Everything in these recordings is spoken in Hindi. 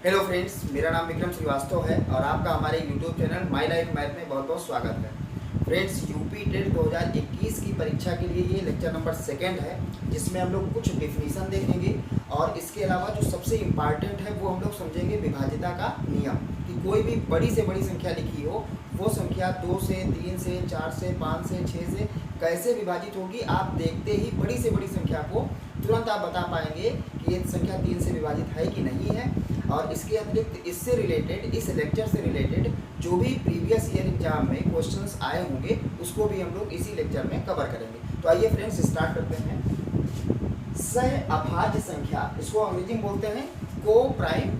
हेलो फ्रेंड्स, मेरा नाम विक्रम श्रीवास्तव है और आपका हमारे YouTube channel my life math में बहुत बहुत स्वागत है। फ्रेंड्स, यूपी टेट 2021 की परीक्षा के लिए ये लेक्चर नंबर 2 है, जिसमें हम लोग कुछ डेफिनेशन देखेंगे और इसके अलावा जो सबसे इम्पॉर्टेंट है वो हम लोग समझेंगे विभाज्यता का नियम। कि कोई भी बड़ी से बड़ी संख्या लिखी हो, वो संख्या 2 से 3 से 4 से 5 से 6 से कैसे विभाजित होगी, आप देखते ही बड़ी से बड़ी संख्या को तुरंत आप बता पाएंगे कि ये संख्या 3 से विभाजित है कि नहीं है। और इसके अतिरिक्त इससे रिलेटेड, इस लेक्चर से रिलेटेड जो भी प्रीवियस ईयर एग्जाम में क्वेश्चंस आए होंगे उसको भी हम लोग इसी लेक्चर में कवर करेंगे। तो आइए फ्रेंड्स स्टार्ट करते हैं। सहअभाज्य संख्या, इसको अंग्रेजी में बोलते हैं को प्राइम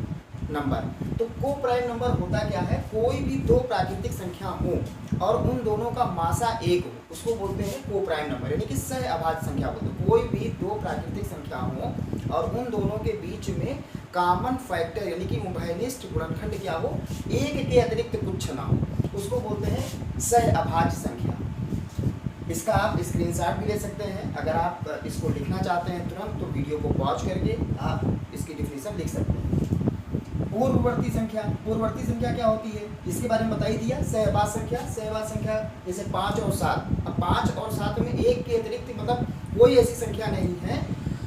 नंबर। तो को प्राइम नंबर होता क्या है? कोई भी दो प्राकृतिक संख्या हो और उन दोनों का मासा एक हो, उसको बोलते हैं को प्राइम नंबर, यानी कि सहअभाज्य संख्या बोलते हैं। कोई भी दो प्राकृतिक संख्या हो और उन दोनों के बीच में कॉमन फैक्टर यानी कि उभयनिष्ठ गुणनखंड क्या हो, एक के अतिरिक्त कुछ ना हो, उसको बोलते हैं सहअभाज्य संख्या। इसका आप स्क्रीनशॉट भी ले सकते हैं। अगर आप इसको लिखना चाहते हैं तुरंत, तो वीडियो को पॉज करके आप इसकी डिफिनेशन लिख सकते हैं। पूर्ववर्ती संख्या, पूर्ववर्ती संख्या क्या होती है इसके बारे में बता ही दिया। सहअभाज्य संख्या, सहअभाज्य संख्या जैसे 5 और 7। अब 5 और 7 में एक के अतिरिक्त मतलब कोई ऐसी संख्या नहीं है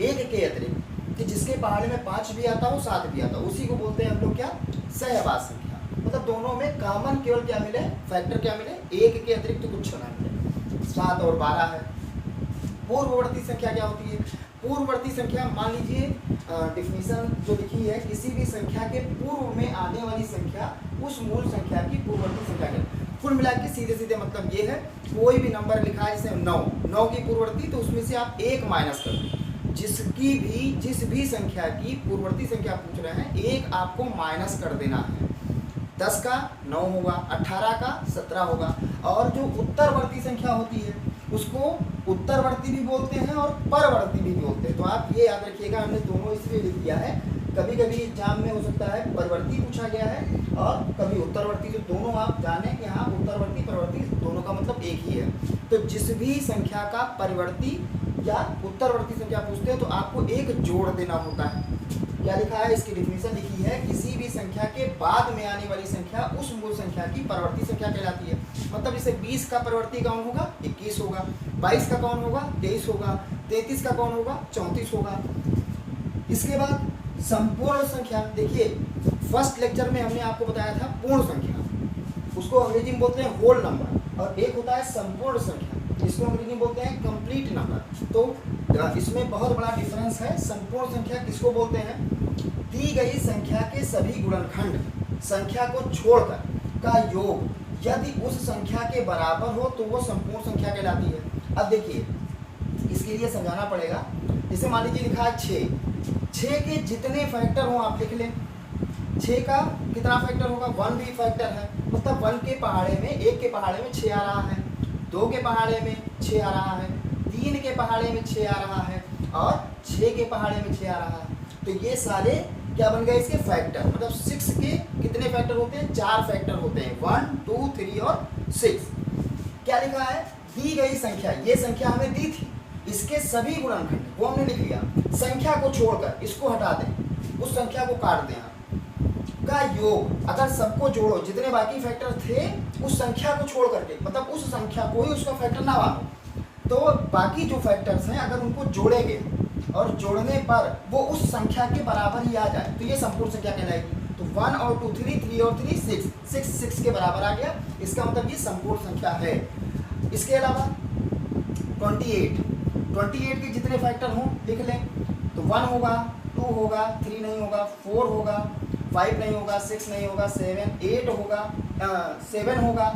एक के अतिरिक्त कि जिसके पहाड़े में 5 भी आता हो 7 भी आता हो, उसी को बोलते हैं हम लोग क्या, सहअभाज्य संख्या। मतलब दोनों में कॉमन केवल क्या मिले, फैक्टर क्या मिले, एक के अतिरिक्त कुछ ना मिले। 7 और 12 है। पूर्ववर्ती संख्या क्या होती है? पूर्ववर्ती संख्या, मान लीजिए डिफिनीशन जो लिखी है, किसी भी संख्या के पूर्व में आने वाली संख्या उस मूल संख्या की पूर्ववर्ती संख्या है। कुल मिला के सीधे सीधे मतलब ये है, कोई भी नंबर लिखा है जैसे 9 की पूर्ववर्ती, तो उसमें से आप 1 माइनस कर दो। जिस भी संख्या की पूर्ववर्ती संख्या पूछ रहे हैं, 1 आपको माइनस कर देना है। 10 का 9 होगा, 18 का 17 होगा। और जो उत्तरवर्ती संख्या होती है उसको उत्तरवर्ती भी बोलते हैं और परवर्ती भी बोलते हैं। तो आप ये याद रखिएगा, हमने दोनों इसलिए लिख दिया है। कभी कभी एग्जाम में हो सकता है परवर्ती पूछा गया है और कभी उत्तरवर्ती, तो दोनों आप जाने कि हाँ उत्तरवर्ती परवर्ती दोनों का मतलब एक ही है। तो जिस भी संख्या का परिवर्ती या उत्तरवर्ती संख्या पूछते हैं तो आपको एक जोड़ देना होता है। क्या लिखा है, इसकी डिफिनेशन लिखी है, किसी भी संख्या के बाद में आने वाली संख्या उस मूल संख्या की परवर्ती संख्या कहलाती है। मतलब जैसे 20 का परवर्ती कौन होगा, 21 होगा। 22 का कौन होगा, 23 होगा। 33 का कौन होगा, 34 होगा। इसके बाद संपूर्ण संख्या, देखिए फर्स्ट लेक्चर में हमने आपको बताया था पूर्ण संख्या, उसको अंग्रेजी में बोलते हैं होल नंबर, और एक होता है संपूर्ण संख्या, इसको अंग्रेजी में बोलते हैं कंप्लीट नंबर। तो इसमें बहुत बड़ा डिफरेंस है। संपूर्ण संख्या किसको बोलते हैं? दी गई संख्या के सभी गुणनखंड संख्या को छोड़कर का योग यदि उस संख्या के बराबर हो तो वो संपूर्ण संख्या कहलाती है। अब देखिए, इसके लिए समझाना पड़ेगा। जैसे मान लीजिए लिखा है 6 के जितने फैक्टर हो आप लिख लें। 6 का कितना फैक्टर होगा, 1 भी फैक्टर है। मतलब 1 के पहाड़े में, 1 के पहाड़े में 6 आ रहा है, 2 के पहाड़े में 6 आ रहा है, 3 के पहाड़े में 6 आ रहा है और 6 के पहाड़े में 6 आ रहा है। तो ये सारे क्या बन गए इसके फैक्टर। मतलब 6 के कितने फैक्टर होते हैं, 4 फैक्टर होते हैं, 1 2 3 और 6। क्या लिखा है, दी गई संख्या, ये संख्या हमें दी थी, इसके सभी गुणनखंड वो हमने लिख लिया। संख्या को छोड़कर इसको हटा दें, उस संख्या को काट दें आप, का योग अगर सबको जोड़ो, जितने बाकी फैक्टर थे उस संख्या को छोड़ करके, मतलब उस संख्या को ही उसका फैक्टर ना मानो, तो बाकी जो फैक्टर्स हैं अगर उनको जोड़ेंगे और जोड़ने पर वो उस संख्या के बराबर ही आ जाए तो ये संपूर्ण संख्या कहलाएगी। तो 1 और 2 3, 3 और 3 6 के बराबर आ गया, इसका मतलब ये संपूर्ण संख्या है। इसके अलावा 28 के जितने फैक्टर हों लिख लें। तो 1 होगा, 2 होगा, 3 नहीं होगा, 4 होगा, 5 नहीं होगा, 6 नहीं होगा, 7 8 होगा, 7 होगा।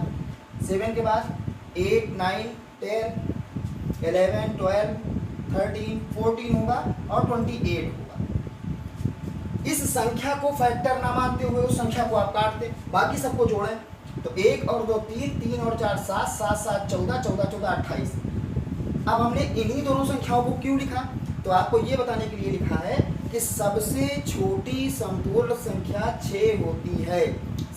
7 के बाद 8 9 10 11 12 13 14 होगा और 28 होगा। इस संख्या को फैक्टर ना मानते हुए उस संख्या को आप काट दें, बाकी सबको जोड़ें। तो 1 और 2 3, 3 और 4 7, 7 7 14, 14 14 28। अब हमने इन्हीं दोनों संख्याओं को क्यों लिखा, तो आपको ये बताने के लिए लिखा है कि सबसे छोटी संपूर्ण संख्या 6 होती है।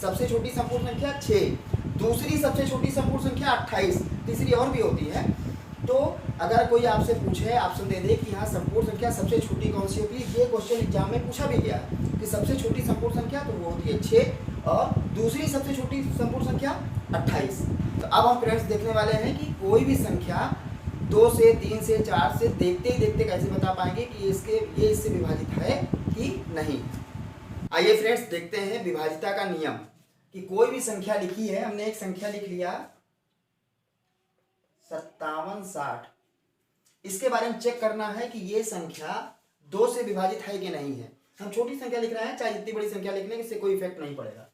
सबसे छोटी संपूर्ण संख्या 6, दूसरी सबसे छोटी संपूर्ण संख्या 28, तीसरी और भी होती है। तो अगर कोई आपसे पूछे, ऑप्शन दे दे कि यहाँ संपूर्ण संख्या सबसे छोटी कौन सी होती है, ये क्वेश्चन एग्जाम में पूछा भी गया है कि सबसे छोटी संपूर्ण संख्या, तो वो होती है 6 और दूसरी सबसे छोटी संपूर्ण संख्या 28। तो अब हम फ्रेंड्स देखने वाले हैं कि कोई भी संख्या 2 से 3 से 4 से देखते ही देखते कैसे बता पाएंगे कि ये इससे विभाजित है कि नहीं। आइए फ्रेंड्स देखते हैं विभाजिता का नियम कि कोई भी संख्या लिखी है, हमने एक संख्या लिख लिया 5760, इसके बारे में चेक करना है कि ये संख्या 2 से विभाजित है कि नहीं है। हम छोटी संख्या लिख रहे हैं, चाहे जितनी बड़ी संख्या लिख लें, इससे कोई इफेक्ट नहीं पड़ेगा।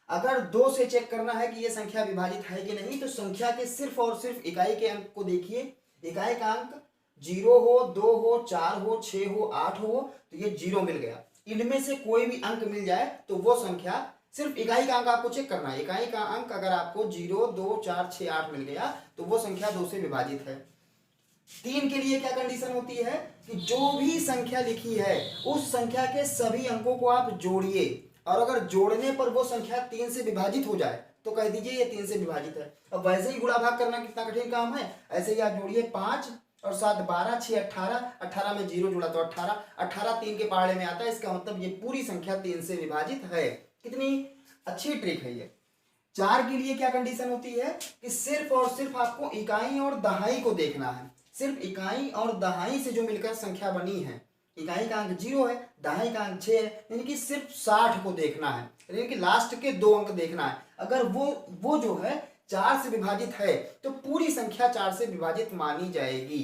अगर 2 से चेक करना है कि ये संख्या विभाजित है कि नहीं, तो संख्या के सिर्फ और सिर्फ इकाई के अंक को देखिए। इकाई का अंक 0 हो, 2 हो, 4 हो, 6 हो, 8 हो, तो ये 0 मिल गया। इनमें से कोई भी अंक मिल जाए तो वो संख्या, सिर्फ इकाई का अंक आपको चेक करना है। इकाई का अंक अगर आपको 0, 2, 4, 6, 8 मिल गया तो वो संख्या 2 से विभाजित है। 3 के लिए क्या कंडीशन होती है कि जो भी संख्या लिखी है उस संख्या के सभी अंकों को आप जोड़िए, और अगर जोड़ने पर वो संख्या 3 से विभाजित हो जाए तो कह दीजिए ये 3 से विभाजित है। अब वैसे ही गुणा भाग करना कितना कठिन काम है, ऐसे ही आप जोड़िए 5 और 7 12, 6 18, 18 में 0 जुड़ा तो 18, 18 3 के पहाड़े में आता है, इसका मतलब ये पूरी संख्या 3 से विभाजित है। कितनी अच्छी ट्रिक है ये। 4 के लिए क्या कंडीशन होती है कि सिर्फ और सिर्फ आपको इकाई और दहाई को देखना है। सिर्फ इकाई और दहाई से जो मिलकर संख्या बनी है, इकाई का अंक 0 है, दहाई का अंक 6 है, यानी कि सिर्फ 60 को देखना है, यानी कि लास्ट के 2 अंक देखना है। अगर वो जो है 4 से विभाजित है तो पूरी संख्या 4 से विभाजित मानी जाएगी।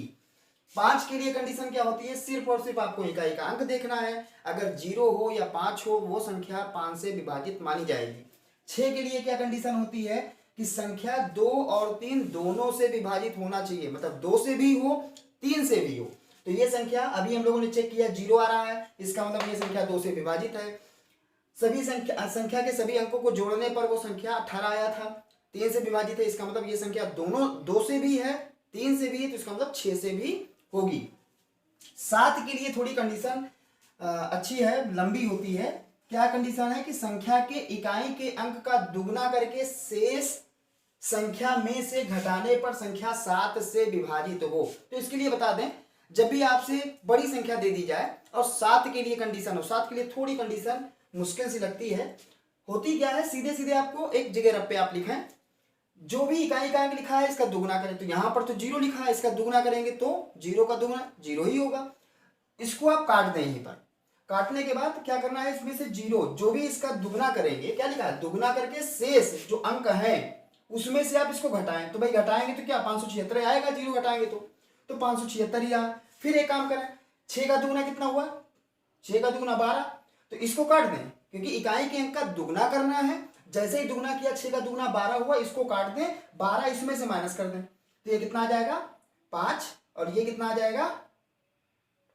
5 के लिए कंडीशन क्या होती है, सिर्फ और सिर्फ आपको इकाई का अंक देखना है। अगर 0 हो या 5 हो, वो संख्या 5 से विभाजित मानी जाएगी। 6 के लिए क्या कंडीशन होती है कि संख्या 2 और 3 दोनों से विभाजित होना चाहिए, मतलब 2 से भी हो, 3 से भी हो। तो ये संख्या अभी हम लोगों ने चेक किया 0 आ रहा है, इसका मतलब ये संख्या 2 से विभाजित है। सभी संख्या के सभी अंकों को जोड़ने पर वो संख्या 18 आया था, 3 से विभाजित है, इसका मतलब ये संख्या दोनों 2 से भी है, 3 से भी है, तो इसका मतलब 6 से भी होगी। 7 के लिए थोड़ी कंडीशन अच्छी है, लंबी होती है। क्या कंडीशन है कि संख्या के इकाई के अंक का दुगना करके शेष संख्या में से घटाने पर संख्या 7 से विभाजित हो। तो इसके लिए बता दें, जब भी आपसे बड़ी संख्या दे दी जाए और 7 के लिए कंडीशन हो, 7 के लिए थोड़ी कंडीशन मुश्किल सी लगती है, होती क्या है, सीधे सीधे आपको एक जगह रप पे आप लिखें, जो भी इकाई का अंक लिखा है इसका दुगना करें। तो यहां पर तो 0 लिखा है, इसका दुगना करेंगे तो 0 का दुगना 0 ही होगा। इसको आप काट दें, यहीं पर काटने के बाद क्या करना है, इसमें से 0 जो भी इसका दुगना करेंगे, क्या लिखा है, दुगना करके शेष जो अंक है उसमें से आप इसको घटाएं। तो भाई घटाएंगे तो क्या 576 आएगा, 0 घटाएंगे तो 576 ही आया। फिर एक काम करें, 6 का दुगना कितना हुआ, 6 का दुगना 12, तो इसको काट दें क्योंकि इकाई के अंक का दुगना करना है। जैसे ही दुगना किया, 6 का दुगना 12 हुआ, इसको काट दें, 12 इसमें से माइनस कर दें, तो ये कितना आ जाएगा 5, और ये कितना आ जाएगा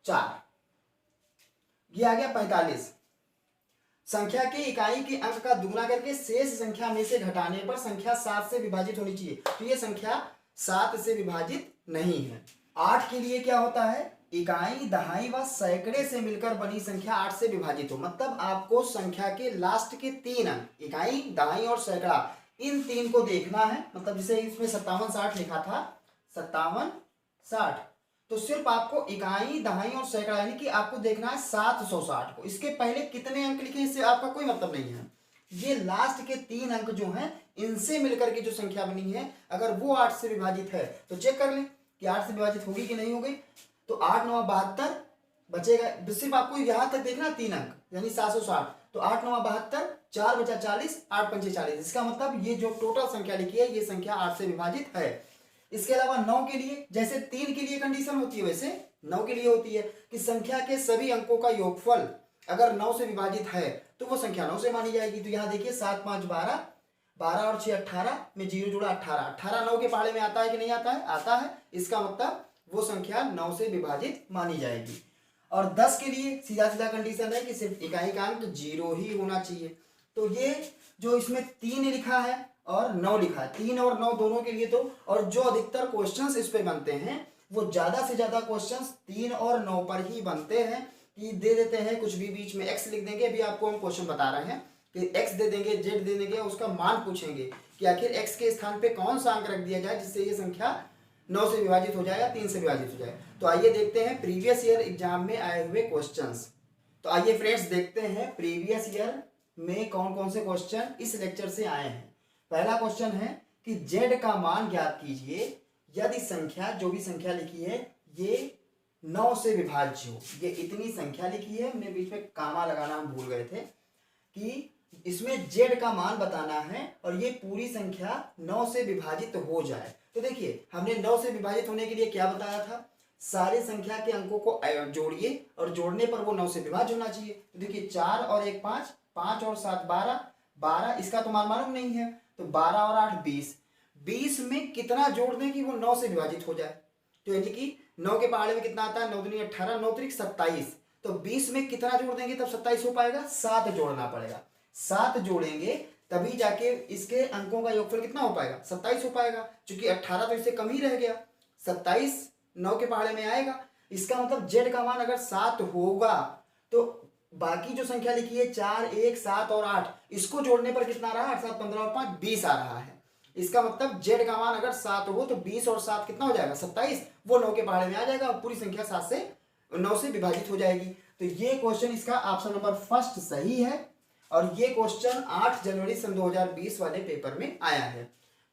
4, ये आ गया 45। संख्या के इकाई के अंक का दुगना करके शेष संख्या में से घटाने पर संख्या 7 से विभाजित होनी चाहिए, तो ये संख्या 7 से विभाजित नहीं है। 8 के लिए क्या होता है, इकाई दहाई व सैकड़े से मिलकर बनी संख्या 8 से विभाजित हो। मतलब आपको संख्या के लास्ट के 3 अंक, इकाई दहाई और सैकड़ा, इन 3 को देखना है। मतलब जैसे इसमें 5760 लिखा था, 5760, तो सिर्फ आपको इकाई दहाई और सैकड़ा यानी कि आपको देखना है 760 को। इसके पहले कितने अंक लिखे इससे आपका कोई मतलब नहीं है। ये लास्ट के 3 अंक जो हैं, इनसे मिलकर के जो संख्या बनी है, अगर वो 8 से विभाजित है तो चेक कर लें कि 8 से विभाजित होगी कि नहीं हो गई। तो 8 9 72 बचेगा, सिर्फ आपको यहाँ तक देखना 3 अंक यानी 760, तो 8 9 72, 4 बचा 40, 8 पंचे 40। इसका मतलब ये जो टोटल संख्या लिखी है ये संख्या 8 से विभाजित है। इसके अलावा 9 के लिए, जैसे 3 के लिए कंडीशन होती है वैसे 9 के लिए होती है कि संख्या के सभी अंकों का योगफल अगर 9 से विभाजित है तो वो संख्या 9 से मानी जाएगी। तो यहाँ देखिए 7 5 12, 12 और 6 18 में 0 जुड़ा 18, 18 9 के पहाड़े में आता है कि नहीं आता है, आता है। इसका मतलब वो संख्या 9 से विभाजित मानी जाएगी। और 10 के लिए सीधा सीधा कंडीशन है कि सिर्फ इकाई का अंक 0 ही होना चाहिए। तो ये जो इसमें 3 लिखा है और 9 लिखा है, 3 और 9 दोनों के लिए तो, और जो अधिकतर क्वेश्चंस इस पे बनते हैं वो ज्यादा से ज्यादा क्वेश्चंस 3 और 9 पर ही बनते हैं। कि दे देते हैं कुछ भी, बीच में x लिख देंगे, अभी आपको हम क्वेश्चन बता रहे हैं कि x दे देंगे, z दे देंगे, उसका मान पूछेंगे कि आखिर x के स्थान पे कौन सा अंक रख दिया जाए जिससे ये संख्या 9 से विभाजित हो जाएगा, 3 से विभाजित हो जाएगा। तो आइए देखते हैं प्रीवियस ईयर एग्जाम में आए हुए क्वेश्चंस। तो आइए फ्रेंड्स देखते हैं प्रीवियस ईयर में कौन कौन से क्वेश्चन इस लेक्चर से आए हैं। पहला क्वेश्चन है कि z का मान ज्ञात कीजिए यदि संख्या, जो भी संख्या लिखी है ये 9 से विभाज्य हो। ये इतनी संख्या लिखी है, हमने बीच में कामा लगाना हम भूल गए थे कि इसमें z का मान बताना है और ये पूरी संख्या 9 से विभाजित हो जाए। तो देखिए हमने 9 से विभाजित होने के लिए क्या बताया था, सारी संख्या के अंकों को जोड़िए और जोड़ने पर वो 9 से विभाज्य होना चाहिए। तो देखिए 4 और 1 5, 5 और 7 12, 12 इसका तो मान मालूम नहीं है, तो 12 और 8 20, 20 में कितना जोड़ दें कि वो 9 से विभाजित हो जाए। तो यानी कि 9 के पहाड़े में कितना आता है, 9 दूनी 18, 9 त्रिक 27, तो 20 में कितना जोड़ देंगे तब 27 हो पाएगा, 7 जोड़ना पड़ेगा। 7 जोड़ेंगे तभी जाके इसके अंकों का योगफल कितना हो पाएगा, 27 हो पाएगा। क्योंकि 18 तो इससे कम ही रह गया, 27 9 के पहाड़े में आएगा। इसका मतलब z का मान अगर 7 होगा तो बाकी जो संख्या लिखी है 4 1 7 और 8, इसको जोड़ने पर कितना रहा, 8 7 15 और 5 20 आ रहा है। इसका मतलब z का मान अगर 7 हो तो 20 और 7 कितना हो जाएगा, 27, वो 9 के पहाड़े में आ जाएगा और पूरी संख्या 7 से 9 से विभाजित हो जाएगी। तो ये क्वेश्चन इसका ऑप्शन नंबर फर्स्ट सही है और ये क्वेश्चन 8 जनवरी सन 2020 वाले पेपर में आया है।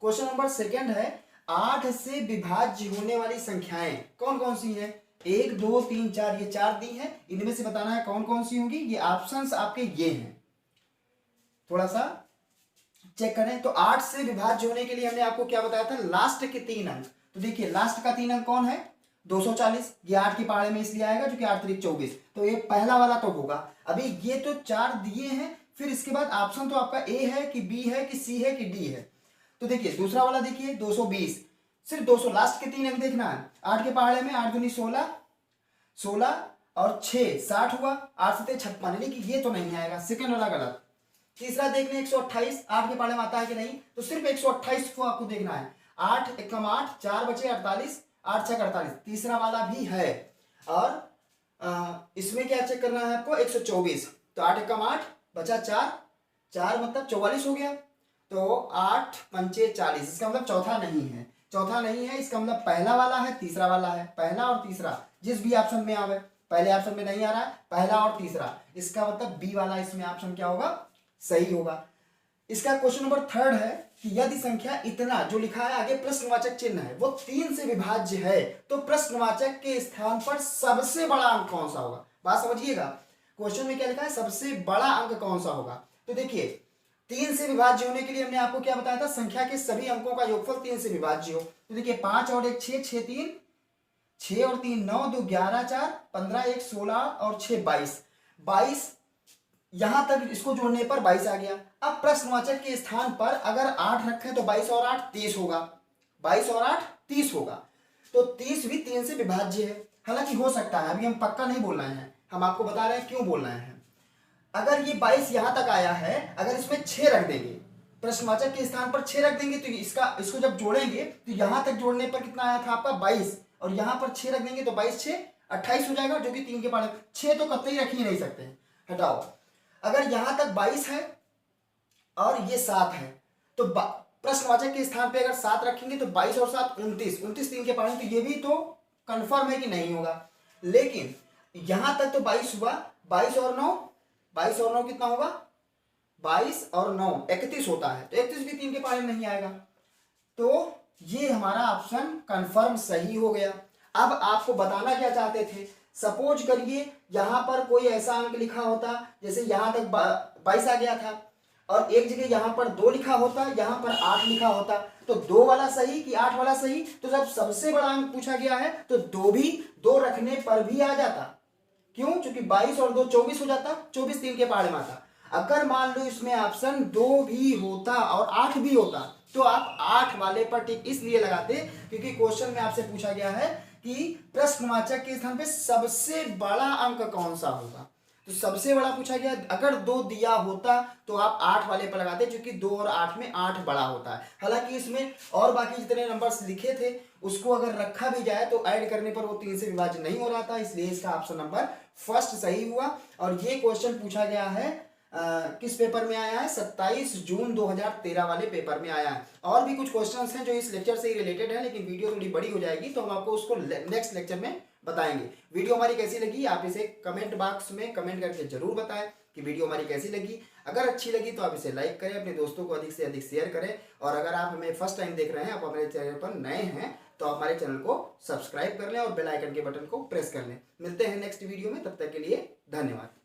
क्वेश्चन नंबर सेकंड है 8 से विभाज्य होने वाली संख्याएं कौन कौन सी हैं, 1 2 3 4, ये 4 दी हैं, इनमें से बताना है कौन कौन सी होंगी। ये ऑप्शंस आपके ये हैं, थोड़ा सा चेक करें। तो 8 से विभाज्य होने के लिए हमने आपको क्या बताया था, लास्ट के 3 अंक। तो देखिए लास्ट का 3 अंक कौन है, 240, ये 8 के पहाड़े में इसलिए आएगा क्योंकि 8 3 24, तो ये पहला वाला तो होगा। अभी ये तो 4 दिए हैं, फिर इसके बाद ऑप्शन तो आपका ए है कि बी है कि सी है कि डी है। तो देखिए दूसरा वाला देखिए 220, सिर्फ 200, लास्ट के 3 अंक देखना है। 8 के पहाड़े में 8 दूनी 16, 16 और 6 60 हुआ, 8 7 56, यानी कि ये तो नहीं आएगा, सेकंड वाला गलत। तीसरा देख लें 128, 8 के पहाड़े में आता है कि नहीं, तो सिर्फ 128 को आपको देखना है। 8 एकम 8, 4 बचे 48, 8 6 48, तीसरा वाला भी है। और इसमें क्या चेक करना है आपको, 124, तो 8 एकम 8 बचा 4, 4 मतलब 44 हो गया, तो 8 पंचे 40, इसका मतलब चौथा नहीं है, चौथा नहीं है, इसका मतलब पहला वाला है तीसरा वाला है। पहला और तीसरा जिस भी ऑप्शन में आवे, पहले ऑप्शन में नहीं आ रहा है, पहला और तीसरा, इसका मतलब बी वाला इसमें ऑप्शन क्या होगा, सही होगा। इसका क्वेश्चन नंबर थर्ड है कि यदि संख्या इतना, जो लिखा है आगे प्रश्नवाचक चिन्ह है, वो 3 से विभाज्य है तो प्रश्नवाचक के स्थान पर सबसे बड़ा अंक कौन सा होगा। बात समझिएगा, क्वेश्चन में क्या लिखा है, सबसे बड़ा अंक कौन सा होगा। तो देखिए 3 से विभाज्य होने के लिए हमने आपको क्या बताया था, संख्या के सभी अंकों का योगफल 3 से विभाज्य हो। तो देखिए 5 और 1 6, 6 3 6 और 3 9, 2 11 4 15 1 16 और 6 22, 22 यहां तक इसको जोड़ने पर 22 आ गया। अब प्रश्नवाचक के स्थान पर अगर 8 रखें तो 22 और 8 30 होगा, 22 और 8 30 होगा, तो 30 भी 3 से विभाज्य है। हालांकि हो सकता है, अभी हम पक्का नहीं बोल रहे हैं, हम आपको बता रहे हैं क्यों बोल रहे हैं। अगर ये 22 यहां तक आया है, अगर इसमें 6 रख देंगे, प्रश्नवाचक के स्थान पर 6 रख देंगे, तो इसको जब जोड़ेंगे तो यहां तक जोड़ने पर कितना आया था आपका 22, और यहां पर 6 रख देंगे तो 22 6 28 हो जाएगा, जो कि 3 के पहाड़े, 6 तो कतई रख ही नहीं सकते हैं, हटाओ। अगर यहां तक 22 है और ये 7 है, तो प्रश्नवाचक के स्थान पे अगर 7 रखेंगे तो 22 और 7 29, 29 3 के पहाड़े, तो ये भी तो कंफर्म है कि नहीं होगा। लेकिन यहां तक तो 22 हुआ, 22 और 9 कितना होगा, 22 और 9 31 होता है, तो 31 भी 3 के पहाड़े में नहीं आएगा। तो ये हमारा ऑप्शन कंफर्म सही हो गया। अब आपको बताना क्या चाहते थे, सपोज करिए यहां पर कोई ऐसा अंक लिखा होता, जैसे यहां तक 22 आ गया था और एक जगह यहां पर 2 लिखा होता, यहां पर 8 लिखा होता, तो 2 वाला सही कि 8 वाला सही। तो जब सबसे बड़ा अंक पूछा गया है तो 2 रखने पर भी आ जाता, क्यों, क्योंकि 22 और 2 24 हो जाता, 24 3 के पहाड़े में आता। अगर मान लो इसमें ऑप्शन 2 भी होता और 8 भी होता, तो आप 8 वाले पर टिक इसलिए लगाते क्योंकि क्वेश्चन में आपसे पूछा गया है कि प्रश्नवाचक के स्थान पे सबसे बड़ा अंक कौन सा होगा। तो सबसे बड़ा पूछा गया, अगर 2 दिया होता तो आप 8 वाले पर लगाते, क्योंकि 2 और 8 में 8 बड़ा होता है। हालांकि इसमें और बाकी जितने नंबर्स लिखे थे उसको अगर रखा भी जाए तो ऐड करने पर वो 3 से विभाज्य नहीं हो रहा था, इसलिए इसका ऑप्शन नंबर फर्स्ट सही हुआ। और ये क्वेश्चन पूछा गया है किस पेपर में आया है? 27 जून 2013 वाले पेपर में आया है। और भी कुछ क्वेश्चंस हैं जो इस लेक्चर से ही रिलेटेड है, लेकिन वीडियो थोड़ी बड़ी हो जाएगी तो हम आपको उसको नेक्स्ट लेक्चर में बताएंगे। वीडियो हमारी कैसी लगी आप इसे कमेंट बॉक्स में कमेंट करके जरूर बताएं कि वीडियो हमारी कैसी लगी। अगर अच्छी लगी तो आप इसे लाइक करें, अपने दोस्तों को अधिक से अधिक शेयर करें, और अगर आप हमें फर्स्ट टाइम देख रहे हैं, आप हमारे चैनल पर नए हैं, तो आप हमारे चैनल को सब्सक्राइब कर लें और बेल आइकन के बटन को प्रेस कर लें। मिलते हैं नेक्स्ट वीडियो में, तब तक के लिए धन्यवाद।